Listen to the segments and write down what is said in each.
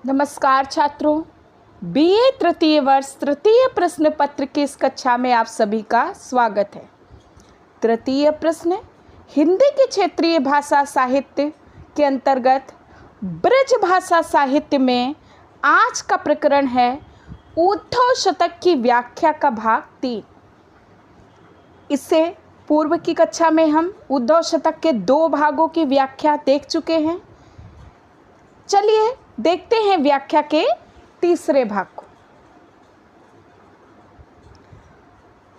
नमस्कार छात्रों, बीए तृतीय वर्ष तृतीय प्रश्न पत्र की इस कक्षा में आप सभी का स्वागत है। तृतीय प्रश्न हिंदी के क्षेत्रीय भाषा साहित्य के अंतर्गत ब्रज भाषा साहित्य में आज का प्रकरण है उद्धव शतक की व्याख्या का भाग 3। इससे पूर्व की कक्षा में हम उद्धव शतक के 2 भागों की व्याख्या देख चुके हैं। चलिए देखते हैं व्याख्या के तीसरे भाग को।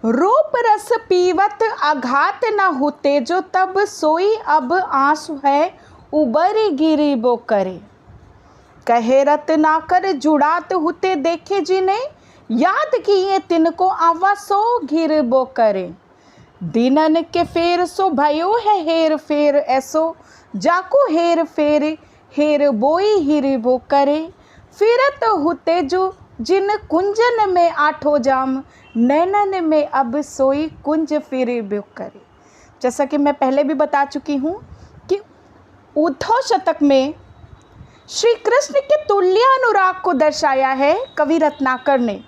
रूप रस पीवत आघात न होते जो तब सोई अब आंसू है उबरी गिरी बो करे। कहे रत ना कर जुड़ात होते देखे जिन्हें याद किए तिनको आवा सो घिर बो करे। दिनन के फेर सो भयो है हेर फेर ऐसो जाको हेर फेर हेर बोई हिरिबो करे। फिरत होते जो जिन कुंजन में आठो जाम नैनन में अब सोई कुंज फिरिबो करे। जैसा कि मैं पहले भी बता चुकी हूँ कि उद्धव शतक में श्री कृष्ण के तुल्यानुराग को दर्शाया है कवि रत्नाकर ने।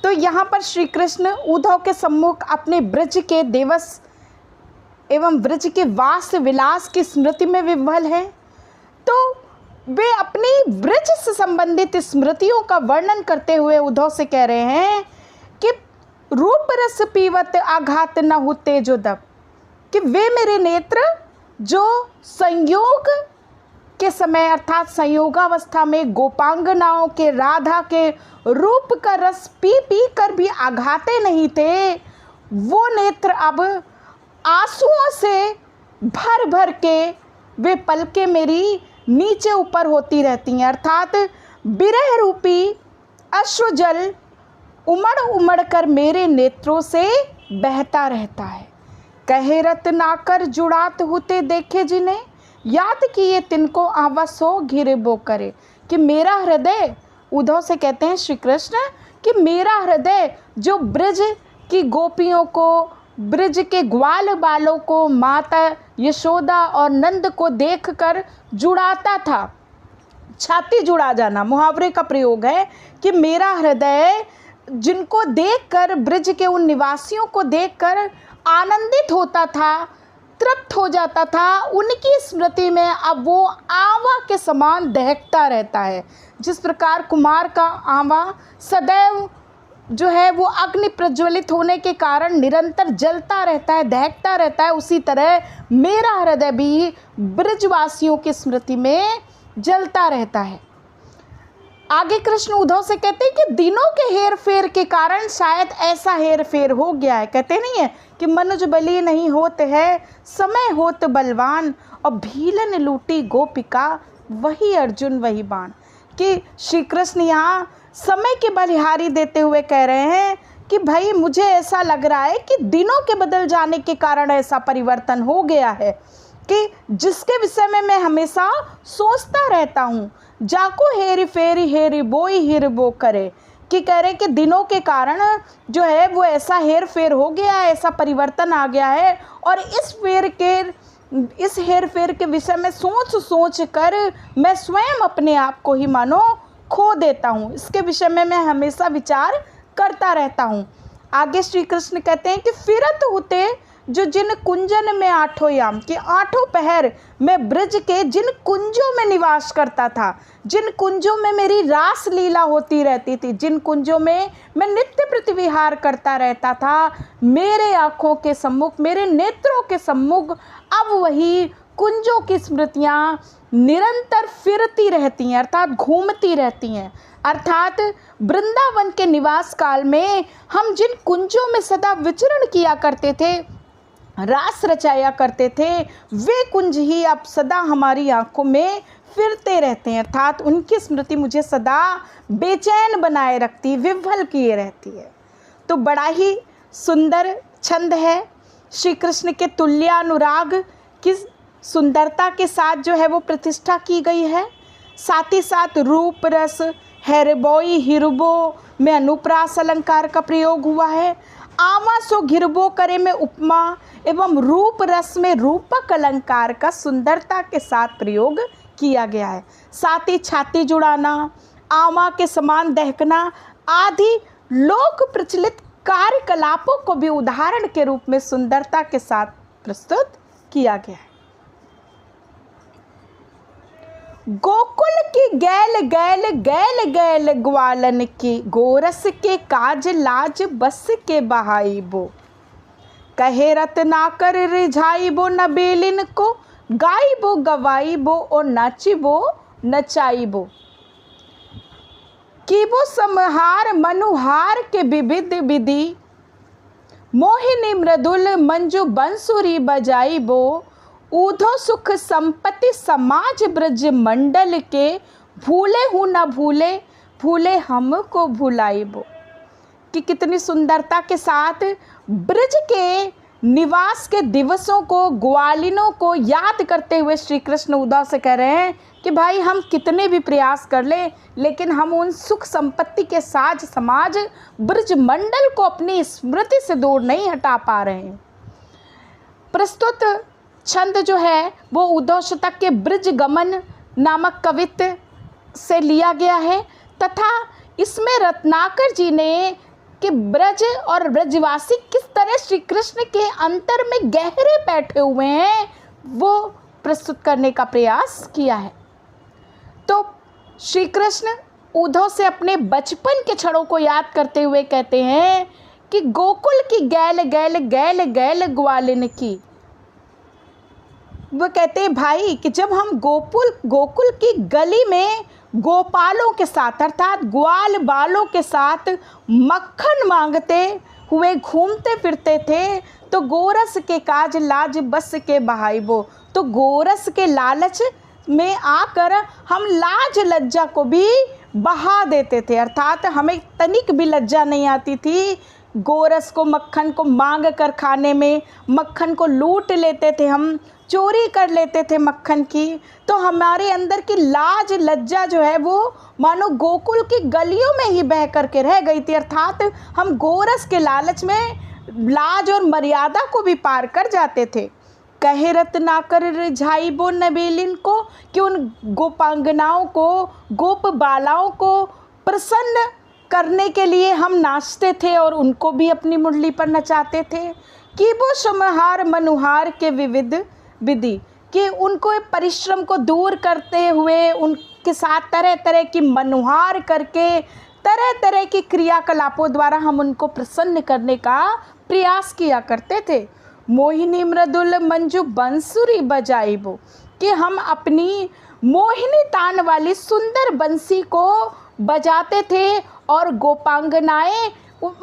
तो यहाँ पर श्री कृष्ण उद्धव के सम्मुख अपने ब्रज के दिवस एवं ब्रज के वास विलास की स्मृति में विह्वल हैं। तो वे अपनी ब्रज से संबंधित स्मृतियों का वर्णन करते हुए उद्धव से कह रहे हैं कि रूप रस पीवत आघात न होते जो दब, कि वे मेरे नेत्र जो संयोग के समय अर्थात संयोगावस्था में गोपांगनाओं के राधा के रूप का रस पी पी कर भी आघाते नहीं थे, वो नेत्र अब आंसुओं से भर भर के वे पलकें मेरी नीचे ऊपर होती रहती हैं। अर्थात विरह रूपी अश्रुजल उमड़ उमड़ कर मेरे नेत्रों से बहता रहता है। कहे रत नाकर जुड़ात होते देखे जिन्हें याद किए तिनको आवासो घिरे बो करे। कि मेरा हृदय, उद्धव से कहते हैं श्री कृष्ण कि मेरा हृदय जो ब्रज की गोपियों को, ब्रज के ग्वाल बालों को, माता यशोदा और नंद को देखकर जुड़ाता था। छाती जुड़ा जाना मुहावरे का प्रयोग है कि मेरा हृदय जिनको देखकर, ब्रज के उन निवासियों को देखकर आनंदित होता था, तृप्त हो जाता था, उनकी स्मृति में अब वो आवा के समान दहकता रहता है। जिस प्रकार कुमार का आवा सदैव जो है वो अग्नि प्रज्वलित होने के कारण निरंतर जलता रहता है, दहकता रहता है, उसी तरह मेरा हृदय भी ब्रजवासियों की स्मृति में जलता रहता है। आगे कृष्ण उद्धव से कहते हैं कि दिनों के हेर फेर के कारण शायद ऐसा हेर फेर हो गया है। कहते नहीं है कि मनुज बली नहीं होते है समय होत बलवान और भीलन लूटी गोपिका वही अर्जुन वही बाण। कि श्री कृष्ण यहाँ समय की बलिहारी देते हुए कह रहे हैं कि भाई मुझे ऐसा लग रहा है कि दिनों के बदल जाने के कारण ऐसा परिवर्तन हो गया है कि जिसके विषय में मैं हमेशा सोचता रहता हूँ। जाको हेरी फेरी हेरी बोई हिर बो करे। कि कह रहे हैं कि दिनों के कारण जो है वो ऐसा हेर फेर हो गया है, ऐसा परिवर्तन आ गया है और इस हेर फेर के विषय में सोच सोच कर मैं स्वयं अपने आप को ही मानो खो देता हूँ। इसके विषय में मैं हमेशा विचार करता रहता हूँ। आगे श्री कृष्ण कहते हैं कि फिरत होते जो जिन कुंजन में आठों याम, कि आठों पहर मैं ब्रज के जिन कुंजों में निवास करता था, जिन कुंजों में मेरी रास लीला होती रहती थी, जिन कुंजों में मैं नित्य प्रतिविहार करता रहता था, मेरे आँखों के सम्मुख, मेरे नेत्रों के सम्मुख अब वही कुंजों की स्मृतियाँ निरंतर फिरती रहती हैं, अर्थात घूमती रहती हैं। अर्थात वृंदावन के निवास काल में हम जिन कुंजों में सदा विचरण किया करते थे, रास रचाया करते थे, वे कुंज ही अब सदा हमारी आंखों में फिरते रहते हैं। अर्थात उनकी स्मृति मुझे सदा बेचैन बनाए रखती, विह्वल किए रहती है। तो बड़ा ही सुंदर छंद है। श्री कृष्ण के तुल्यानुराग की सुंदरता के साथ जो है वो प्रतिष्ठा की गई है। साथ ही साथ रूप रस हेरबोई हिरबो में अनुप्रास अलंकार का प्रयोग हुआ है। आवा सो घिरबो करे में उपमा एवं रूप रस में रूपक अलंकार का सुंदरता के साथ प्रयोग किया गया है। साथ ही छाती जुड़ाना, आमा के समान दहकना आदि लोक प्रचलित कार्यकलापों को भी उदाहरण के रूप में सुंदरता के साथ प्रस्तुत किया गया है। गोकुल की गैल गैल गैल गैल ग्वालन की, गोरस के काज लाज बस के बहाइबो, कहे रत्नाकर रिझाइबो नबेलिन को, गाइबो गवाइबो और नाचिबो नचाइबो, कीबो समहार मनुहार के विविध विधि, मोहिनी मृदुल मंजू बंसुरी बजाइबो, ऊधो सुख संपत्ति समाज ब्रज मंडल के, भूले हूँ न भूले भूले हमको भुलाइबो। कि कितनी सुंदरता के साथ ब्रज के निवास के दिवसों को, ग्वालिनों को याद करते हुए श्री कृष्ण उद्धव से कह रहे हैं कि भाई हम कितने भी प्रयास कर लें, लेकिन हम उन सुख संपत्ति के साज समाज ब्रज मंडल को अपनी स्मृति से दूर नहीं हटा पा रहे हैं। प्रस्तुत छंद जो है वो उद्धव शतक के ब्रज गमन नामक कवित्त से लिया गया है तथा इसमें रत्नाकर जी ने कि ब्रज और ब्रजवासी किस तरह श्री कृष्ण के अंतर में गहरे बैठे हुए हैं वो प्रस्तुत करने का प्रयास किया है। तो श्री कृष्ण उद्धव से अपने बचपन के क्षणों को याद करते हुए कहते हैं कि गोकुल की गैल गैल गैल गैल ग्वालिन की। वो कहते हैं भाई कि जब हम गोकुल की गली में गोपालों के साथ अर्थात ग्वाल बालों के साथ मक्खन मांगते हुए घूमते फिरते थे तो गोरस के काज लाज बस के बहाइबो, तो गोरस के लालच में आकर हम लाज लज्जा को भी बहा देते थे, अर्थात हमें तनिक भी लज्जा नहीं आती थी गोरस को, मक्खन को मांग कर खाने में। मक्खन को लूट लेते थे, हम चोरी कर लेते थे मक्खन की, तो हमारे अंदर की लाज लज्जा जो है वो मानो गोकुल की गलियों में ही बह करके रह गई थी, अर्थात हम गोरस के लालच में लाज और मर्यादा को भी पार कर जाते थे। कहे रत्नाकर रिझाइबो नबेलिन को, कि उन गोपांगनाओं को, गोप बालाओं को प्रसन्न करने के लिए हम नाचते थे और उनको भी अपनी मुरली पर नचाते थे। कि वो समहार मनुहार के विविध विधि, कि उनको परिश्रम को दूर करते हुए उनके साथ तरह तरह की मनुहार करके तरह तरह की क्रियाकलापों द्वारा हम उनको प्रसन्न करने का प्रयास किया करते थे। मोहिनी मृदुल मंजू बंसुरी बजाइबो, कि हम अपनी मोहिनी तान वाली सुंदर बंसी को बजाते थे और गोपांगनाएं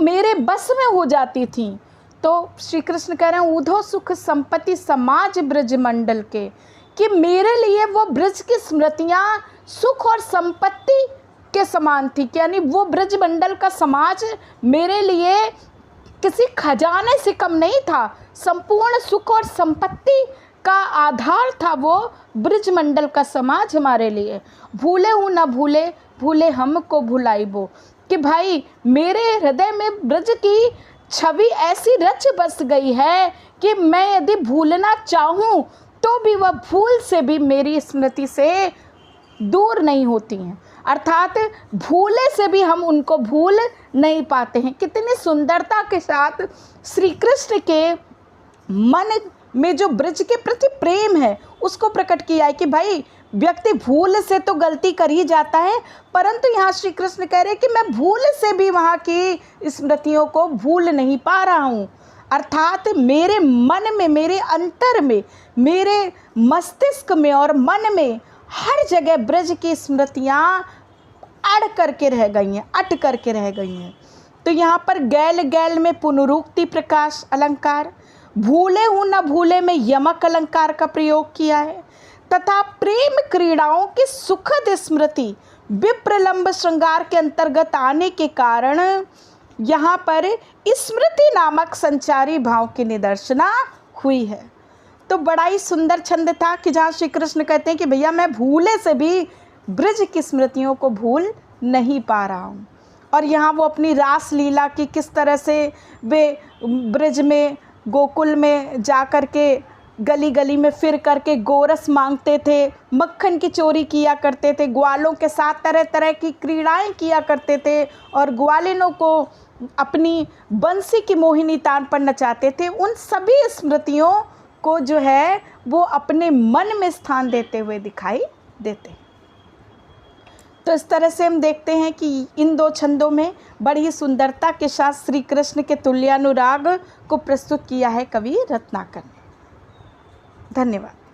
मेरे बस में हो जाती थीं। तो श्री कृष्ण कह रहे हैं ऊधो सुख संपत्ति समाज ब्रज मंडल के, कि मेरे लिए वो ब्रज की स्मृतियाँ सुख और संपत्ति के समान थी, यानी वो ब्रज मंडल का समाज मेरे लिए किसी खजाने से कम नहीं था, संपूर्ण सुख और संपत्ति का आधार था वो ब्रज मंडल का समाज हमारे लिए। भूले हूँ न भूले भूले हमको भुलाइबो, कि भाई मेरे हृदय में ब्रज की छवि ऐसी रच बस गई है कि मैं यदि भूलना चाहूँ तो भी वह भूल से भी मेरी स्मृति से दूर नहीं होती हैं, अर्थात भूले से भी हम उनको भूल नहीं पाते हैं। कितनी सुंदरता के साथ श्री कृष्ण के मन में जो ब्रज के प्रति प्रेम है उसको प्रकट किया है कि भाई व्यक्ति भूल से तो गलती कर ही जाता है, परंतु यहाँ श्री कृष्ण कह रहे हैं कि मैं भूल से भी वहाँ की स्मृतियों को भूल नहीं पा रहा हूँ, अर्थात मेरे मन में, मेरे अंतर में, मेरे मस्तिष्क में और मन में हर जगह ब्रज की स्मृतियाँ अड़ करके रह गई हैं, अट करके रह गई हैं। तो यहाँ पर गैल गैल में पुनरुक्ति प्रकाश अलंकार, भूले हूँ न भूले में यमक अलंकार का प्रयोग किया है तथा प्रेम क्रीड़ाओं की सुखद स्मृति विप्रलंब श्रृंगार के अंतर्गत आने के कारण यहाँ पर स्मृति नामक संचारी भाव की निदर्शना हुई है। तो बड़ा ही सुंदर छंद था कि जहाँ श्री कृष्ण कहते हैं कि भैया मैं भूले से भी ब्रज की स्मृतियों को भूल नहीं पा रहा हूँ। और यहाँ वो अपनी रास लीला की किस तरह से वे ब्रज में गोकुल में जा कर के गली गली में फिर करके गोरस मांगते थे, मक्खन की चोरी किया करते थे, ग्वालों के साथ तरह तरह की क्रीड़ाएं किया करते थे और ग्वालिनों को अपनी बंसी की मोहिनी तान पर नचाते थे। उन सभी स्मृतियों को जो है वो अपने मन में स्थान देते हुए दिखाई देते हैं। तो इस तरह से हम देखते हैं कि इन दो छंदों में बड़ी सुंदरता के साथ श्री कृष्ण के तुल्यानुराग को प्रस्तुत किया है कवि रत्नाकर ने। धन्यवाद।